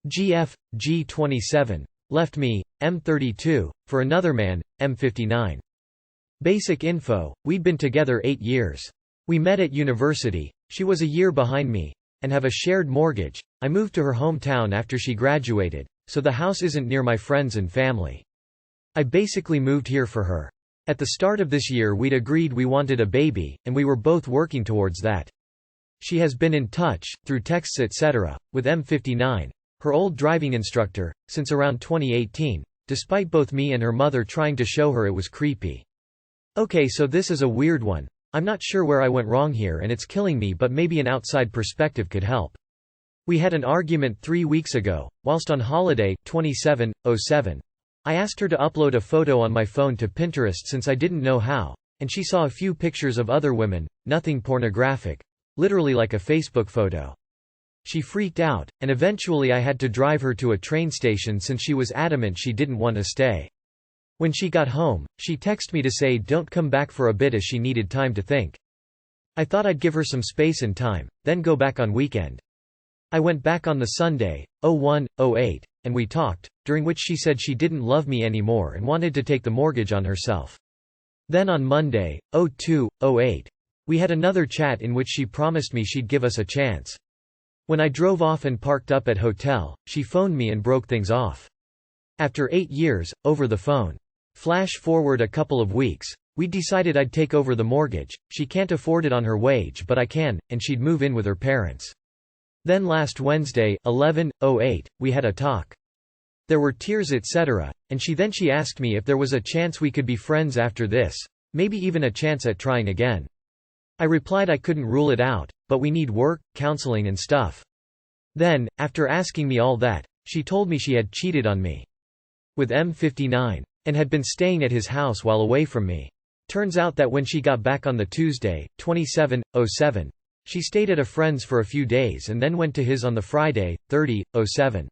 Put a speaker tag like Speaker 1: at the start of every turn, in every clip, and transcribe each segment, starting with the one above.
Speaker 1: GF, G27. Left me, M32, for another man, M59. Basic info, we'd been together 8 years. We met at university, she was a year behind me, and have a shared mortgage. I moved to her hometown after she graduated, so the house isn't near my friends and family. I basically moved here for her. At the start of this year we'd agreed we wanted a baby, and we were both working towards that. She has been in touch, through texts etc., with M59, her old driving instructor, since around 2018, despite both me and her mother trying to show her it was creepy. Okay, so this is a weird one. I'm not sure where I went wrong here and it's killing me, but maybe an outside perspective could help. We had an argument 3 weeks ago, whilst on holiday, 27/07. I asked her to upload a photo on my phone to Pinterest since I didn't know how, and she saw a few pictures of other women, nothing pornographic, literally like a Facebook photo. She freaked out, and eventually I had to drive her to a train station since she was adamant she didn't want to stay. When she got home, she texted me to say don't come back for a bit as she needed time to think. I thought I'd give her some space and time, then go back on weekend. I went back on the Sunday, 01/08, and we talked, during which she said she didn't love me anymore and wanted to take the mortgage on herself. Then on Monday, 02/08, we had another chat in which she promised me she'd give us a chance. When I drove off and parked up at hotel, she phoned me and broke things off. After 8 years, over the phone. Flash forward a couple of weeks, we'd decided I'd take over the mortgage. She can't afford it on her wage but I can, and she'd move in with her parents. Then last Wednesday, 11/08, we had a talk. There were tears etc., and she asked me if there was a chance we could be friends after this, maybe even a chance at trying again. I replied I couldn't rule it out, but we need work, counseling and stuff. Then, after asking me all that, she told me she had cheated on me with M59, and had been staying at his house while away from me. Turns out that when she got back on the Tuesday, 27/07, she stayed at a friend's for a few days and then went to his on the Friday, 30/07.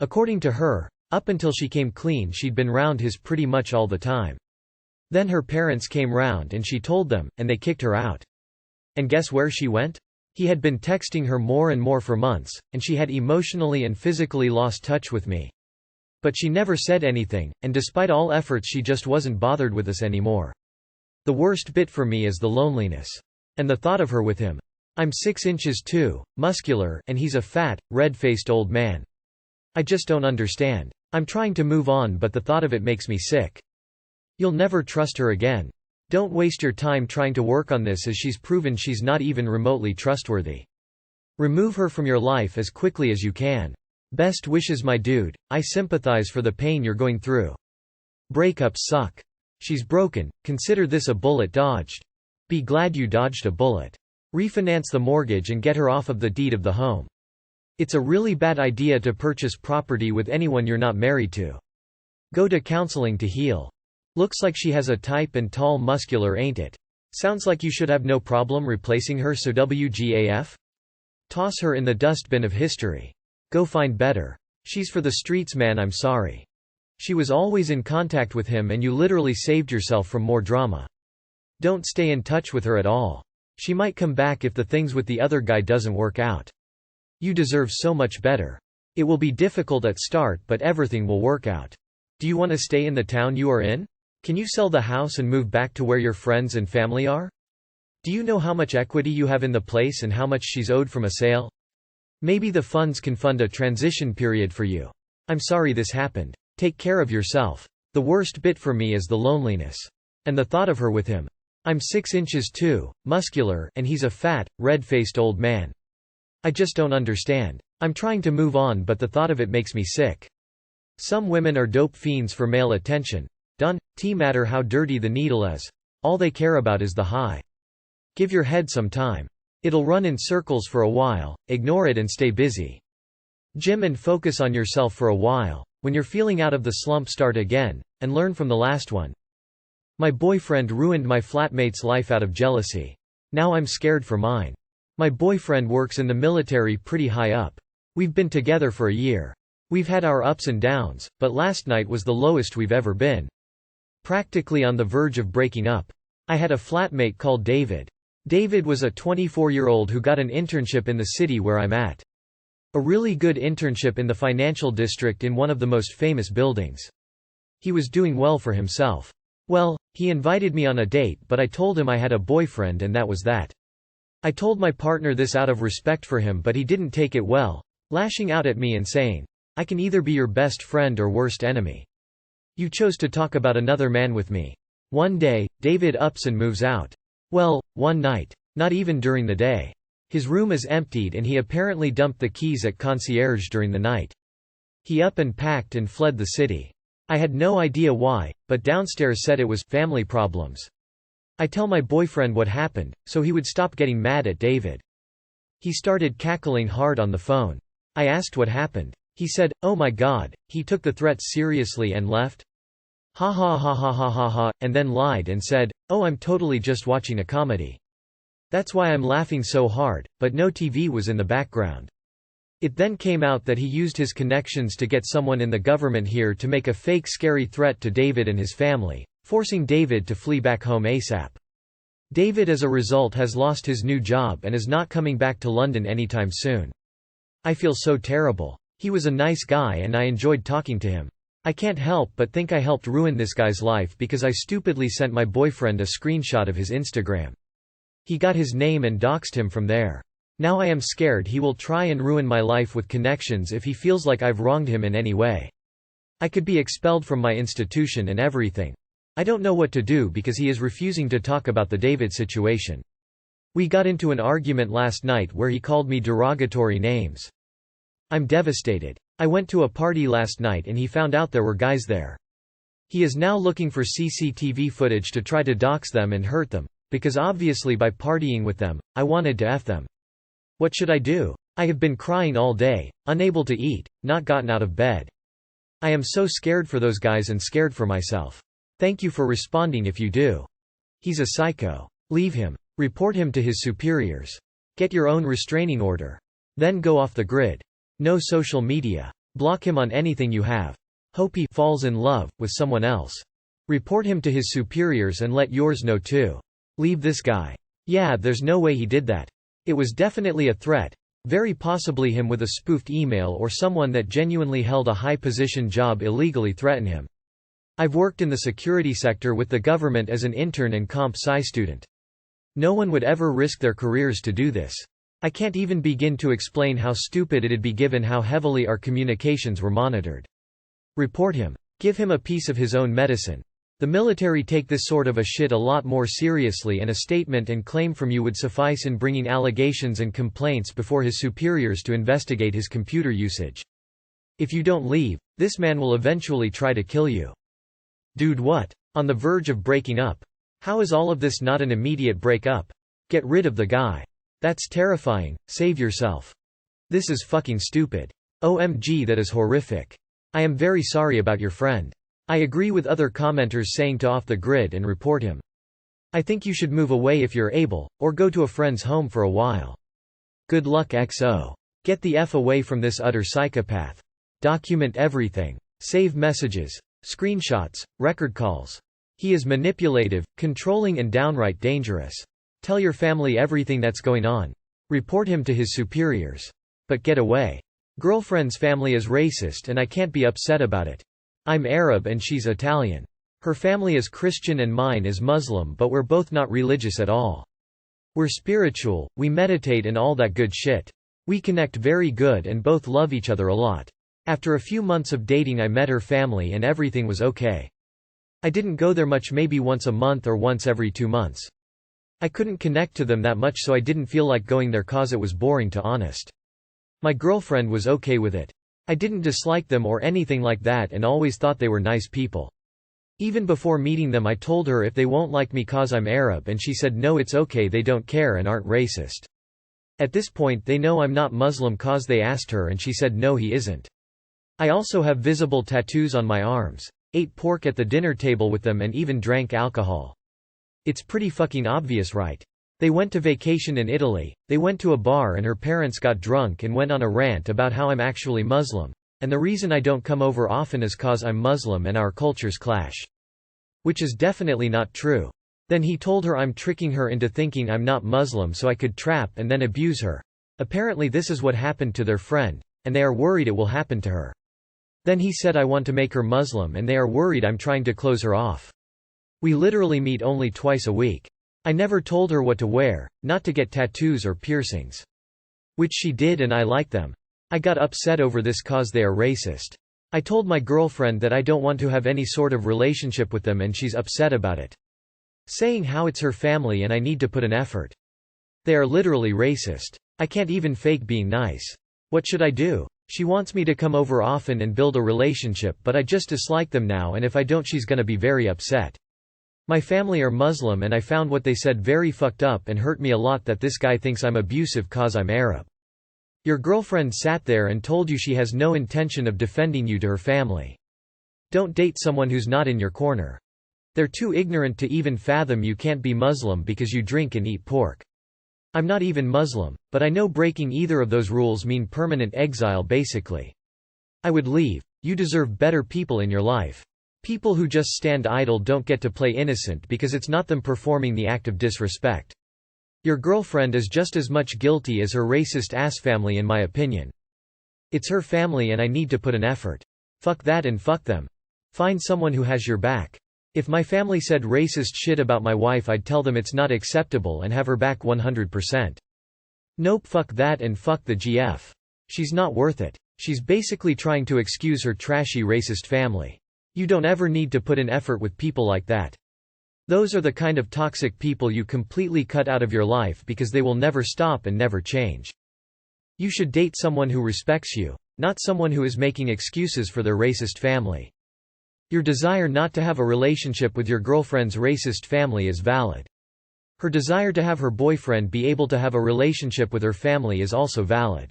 Speaker 1: According to her, up until she came clean she'd been round his pretty much all the time. Then her parents came round and she told them, and they kicked her out. And guess where she went? He had been texting her more and more for months, and she had emotionally and physically lost touch with me. But she never said anything, and despite all efforts she just wasn't bothered with us anymore. The worst bit for me is the loneliness. And the thought of her with him. I'm 6 inches too, muscular, and he's a fat, red-faced old man. I just don't understand. I'm trying to move on but the thought of it makes me sick. You'll never trust her again. Don't waste your time trying to work on this as she's proven she's not even remotely trustworthy. Remove her from your life as quickly as you can. Best wishes my dude, I sympathize for the pain you're going through. Breakups suck. She's broken, consider this a bullet dodged. Be glad you dodged a bullet. Refinance the mortgage and get her off of the deed of the home. It's a really bad idea to purchase property with anyone you're not married to. Go to counseling to heal. Looks like she has a type and tall muscular ain't it? Sounds like you should have no problem replacing her so WGAF? Toss her in the dustbin of history. Go find better. She's for the streets man, I'm sorry. She was always in contact with him and you literally saved yourself from more drama. Don't stay in touch with her at all. She might come back if the things with the other guy doesn't work out. You deserve so much better. It will be difficult at start but everything will work out. Do you want to stay in the town you are in? Can you sell the house and move back to where your friends and family are? Do you know how much equity you have in the place and how much she's owed from a sale? Maybe the funds can fund a transition period for you. I'm sorry this happened. Take care of yourself. The worst bit for me is the loneliness. And the thought of her with him. I'm 6 inches too, muscular, and he's a fat, red-faced old man. I just don't understand. I'm trying to move on but the thought of it makes me sick. Some women are dope fiends for male attention. Don't matter how dirty the needle is. All they care about is the high. Give your head some time. It'll run in circles for a while, ignore it and stay busy. Gym and focus on yourself for a while. When you're feeling out of the slump start again, and learn from the last one. My boyfriend ruined my flatmate's life out of jealousy. Now I'm scared for mine. My boyfriend works in the military pretty high up. We've been together for a year. We've had our ups and downs, but last night was the lowest we've ever been. Practically on the verge of breaking up. I had a flatmate called David. David was a 24-year-old who got an internship in the city where I'm at. A really good internship in the financial district in one of the most famous buildings. He was doing well for himself. Well, he invited me on a date, but I told him I had a boyfriend and that was that. I told my partner this out of respect for him, but he didn't take it well, lashing out at me and saying, "I can either be your best friend or worst enemy. You chose to talk about another man with me." One day, David ups and moves out. Well, one night. Not even during the day. His room is emptied and he apparently dumped the keys at concierge during the night. He up and packed and fled the city. I had no idea why, but downstairs said it was family problems. I tell my boyfriend what happened, so he would stop getting mad at David. He started cackling hard on the phone. I asked what happened. He said, "Oh my God, he took the threats seriously and left? Ha ha ha ha ha ha ha," and then lied and said, "Oh, I'm totally just watching a comedy. That's why I'm laughing so hard," but no TV was in the background. It then came out that he used his connections to get someone in the government here to make a fake scary threat to David and his family, forcing David to flee back home ASAP. David as a result has lost his new job and is not coming back to London anytime soon. I feel so terrible. He was a nice guy and I enjoyed talking to him. I can't help but think I helped ruin this guy's life because I stupidly sent my boyfriend a screenshot of his Instagram. He got his name and doxed him from there. Now I am scared he will try and ruin my life with connections if he feels like I've wronged him in any way. I could be expelled from my institution and everything. I don't know what to do because he is refusing to talk about the David situation. We got into an argument last night where he called me derogatory names. I'm devastated. I went to a party last night and he found out there were guys there. He is now looking for CCTV footage to try to dox them and hurt them, because obviously by partying with them, I wanted to F them. What should I do? I have been crying all day, unable to eat, not gotten out of bed. I am so scared for those guys and scared for myself. Thank you for responding if you do. He's a psycho. Leave him. Report him to his superiors. Get your own restraining order. Then go off the grid. No social media. Block him on anything you have. Hope he falls in love with someone else. Report him to his superiors and let yours know too. Leave this guy. Yeah, there's no way he did that. It was definitely a threat. Very possibly him with a spoofed email or someone that genuinely held a high-position job illegally threaten him. I've worked in the security sector with the government as an intern and comp sci student. No one would ever risk their careers to do this. I can't even begin to explain how stupid it'd be given how heavily our communications were monitored. Report him. Give him a piece of his own medicine. The military take this sort of a shit a lot more seriously, and a statement and claim from you would suffice in bringing allegations and complaints before his superiors to investigate his computer usage. If you don't leave, this man will eventually try to kill you. Dude, what? On the verge of breaking up? How is all of this not an immediate break-up? Get rid of the guy. That's terrifying. Save yourself. This is fucking stupid. OMG, that is horrific. I am very sorry about your friend. I agree with other commenters saying to off the grid and report him. I think you should move away if you're able, or go to a friend's home for a while. Good luck XO. Get the F away from this utter psychopath. Document everything. Save messages, screenshots, record calls. He is manipulative, controlling and downright dangerous. Tell your family everything that's going on. Report him to his superiors. But get away. Girlfriend's family is racist and I can't be upset about it. I'm Arab and she's Italian. Her family is Christian and mine is Muslim, but we're both not religious at all. We're spiritual, we meditate and all that good shit. We connect very good and both love each other a lot. After a few months of dating I met her family and everything was okay. I didn't go there much, maybe once a month or once every 2 months. I couldn't connect to them that much, so I didn't feel like going there cause it was boring, to honest. My girlfriend was okay with it. I didn't dislike them or anything like that and always thought they were nice people. Even before meeting them I told her if they won't like me cause I'm Arab, and she said no, it's okay, they don't care and aren't racist. At this point they know I'm not Muslim cause they asked her and she said no, he isn't. I also have visible tattoos on my arms. Ate pork at the dinner table with them and even drank alcohol. It's pretty fucking obvious, right? They went to vacation in Italy, they went to a bar and her parents got drunk and went on a rant about how I'm actually Muslim, and the reason I don't come over often is cause I'm Muslim and our cultures clash. Which is definitely not true. Then he told her I'm tricking her into thinking I'm not Muslim so I could trap and then abuse her. Apparently this is what happened to their friend, and they are worried it will happen to her. Then he said I want to make her Muslim and they are worried I'm trying to close her off. We literally meet only twice a week. I never told her what to wear, not to get tattoos or piercings. Which she did and I like them. I got upset over this cause they are racist. I told my girlfriend that I don't want to have any sort of relationship with them and she's upset about it. Saying how it's her family and I need to put an effort. They are literally racist. I can't even fake being nice. What should I do? She wants me to come over often and build a relationship but I just dislike them now and if I don't she's gonna be very upset. My family are Muslim and I found what they said very fucked up and hurt me a lot that this guy thinks I'm abusive cause I'm Arab. Your girlfriend sat there and told you she has no intention of defending you to her family. Don't date someone who's not in your corner. They're too ignorant to even fathom you can't be Muslim because you drink and eat pork. I'm not even Muslim, but I know breaking either of those rules mean permanent exile basically. I would leave. You deserve better people in your life. People who just stand idle don't get to play innocent because it's not them performing the act of disrespect. Your girlfriend is just as much guilty as her racist ass family in my opinion. It's her family and I need to put an effort. Fuck that and fuck them. Find someone who has your back. If my family said racist shit about my wife I'd tell them it's not acceptable and have her back 100%. Nope, fuck that and fuck the GF. She's not worth it. She's basically trying to excuse her trashy racist family. You don't ever need to put an effort with people like that. Those are the kind of toxic people you completely cut out of your life because they will never stop and never change. You should date someone who respects you, not someone who is making excuses for their racist family. Your desire not to have a relationship with your girlfriend's racist family is valid. Her desire to have her boyfriend be able to have a relationship with her family is also valid.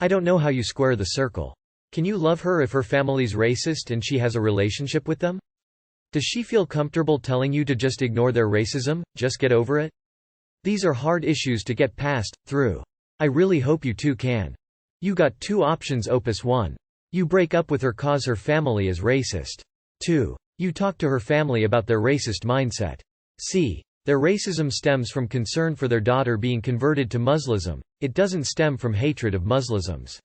Speaker 1: I don't know how you square the circle. Can you love her if her family's racist and she has a relationship with them? Does she feel comfortable telling you to just ignore their racism, just get over it? These are hard issues to get past, through. I really hope you two can. You got two options. Opus 1. You break up with her cause her family is racist. 2. You talk to her family about their racist mindset. C. Their racism stems from concern for their daughter being converted to Muslim, it doesn't stem from hatred of Muslims.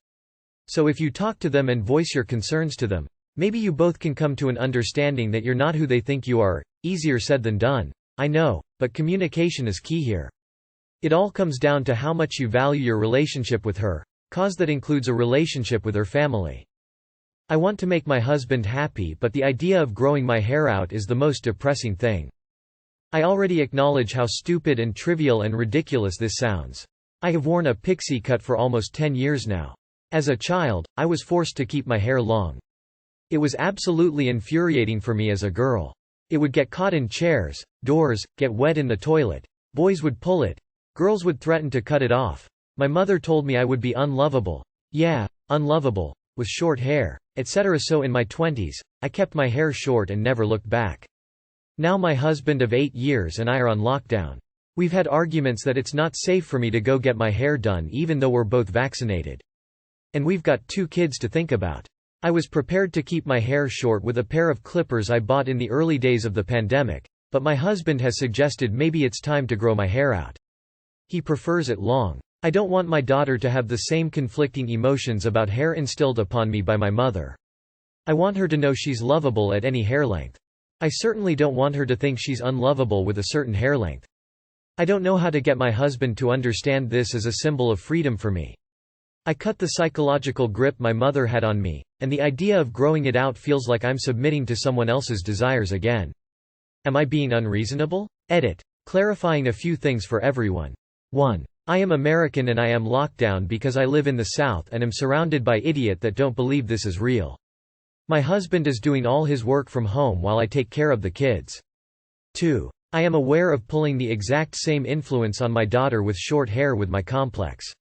Speaker 1: So if you talk to them and voice your concerns to them, maybe you both can come to an understanding that you're not who they think you are. Easier said than done, I know, but communication is key here. It all comes down to how much you value your relationship with her, cause that includes a relationship with her family. I want to make my husband happy, but the idea of growing my hair out is the most depressing thing. I already acknowledge how stupid and trivial and ridiculous this sounds. I have worn a pixie cut for almost 10 years now. As a child, I was forced to keep my hair long. It was absolutely infuriating for me as a girl. It would get caught in chairs, doors, get wet in the toilet. Boys would pull it. Girls would threaten to cut it off. My mother told me I would be unlovable. Yeah, unlovable, with short hair, etc. So in my 20s, I kept my hair short and never looked back. Now my husband of 8 years and I are on lockdown. We've had arguments that it's not safe for me to go get my hair done even though we're both vaccinated. And we've got 2 kids to think about. I was prepared to keep my hair short with a pair of clippers I bought in the early days of the pandemic, but my husband has suggested maybe it's time to grow my hair out. He prefers it long. I don't want my daughter to have the same conflicting emotions about hair instilled upon me by my mother. I want her to know she's lovable at any hair length. I certainly don't want her to think she's unlovable with a certain hair length. I don't know how to get my husband to understand this as a symbol of freedom for me. I cut the psychological grip my mother had on me, and the idea of growing it out feels like I'm submitting to someone else's desires again. Am I being unreasonable? Edit. Clarifying a few things for everyone. 1. I am American and I am locked down because I live in the South and am surrounded by idiots that don't believe this is real. My husband is doing all his work from home while I take care of the kids. 2. I am aware of pulling the exact same influence on my daughter with short hair with my complex.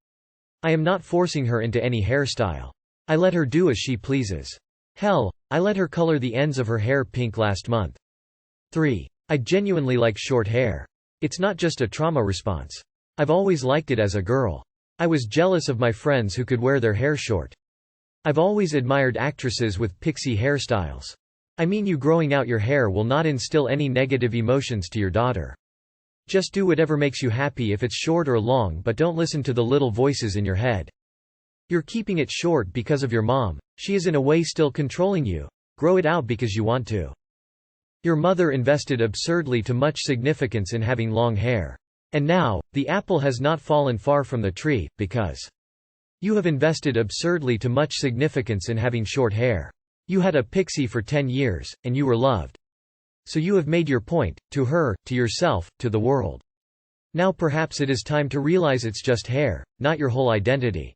Speaker 1: I am not forcing her into any hairstyle. I let her do as she pleases. Hell, I let her color the ends of her hair pink last month. 3. I genuinely like short hair. It's not just a trauma response. I've always liked it as a girl. I was jealous of my friends who could wear their hair short. I've always admired actresses with pixie hairstyles. I mean, you growing out your hair will not instill any negative emotions to your daughter. Just do whatever makes you happy if it's short or long, but don't listen to the little voices in your head. You're keeping it short because of your mom. She is in a way still controlling you. Grow it out because you want to. Your mother invested absurdly too much significance in having long hair. And now, the apple has not fallen far from the tree, because you have invested absurdly too much significance in having short hair. You had a pixie for 10 years, and you were loved. So you have made your point, to her, to yourself, to the world. Now perhaps it is time to realize it's just hair, not your whole identity.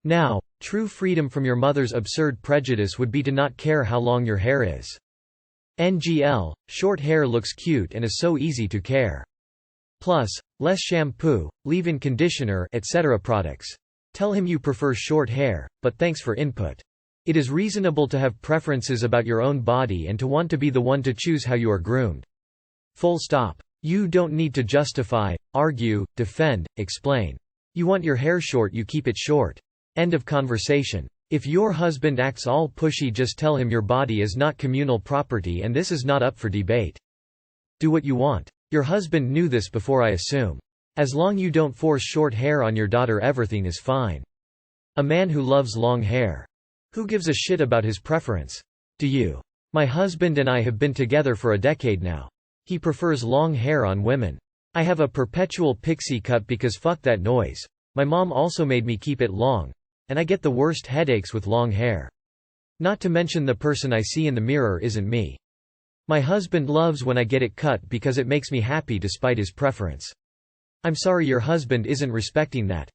Speaker 1: Now, true freedom from your mother's absurd prejudice would be to not care how long your hair is. NGL, short hair looks cute and is so easy to care. Plus, less shampoo, leave-in conditioner, etc. products. Tell him you prefer short hair, but thanks for input. It is reasonable to have preferences about your own body and to want to be the one to choose how you are groomed. Full stop. You don't need to justify, argue, defend, explain. You want your hair short, you keep it short. End of conversation. If your husband acts all pushy, just tell him your body is not communal property and this is not up for debate. Do what you want. Your husband knew this before, I assume. As long you don't force short hair on your daughter, everything is fine. A man who loves long hair. Who gives a shit about his preference? Do you? My husband and I have been together for a decade now. He prefers long hair on women. I have a perpetual pixie cut because fuck that noise. My mom also made me keep it long. And I get the worst headaches with long hair. Not to mention the person I see in the mirror isn't me. My husband loves when I get it cut because it makes me happy despite his preference. I'm sorry your husband isn't respecting that.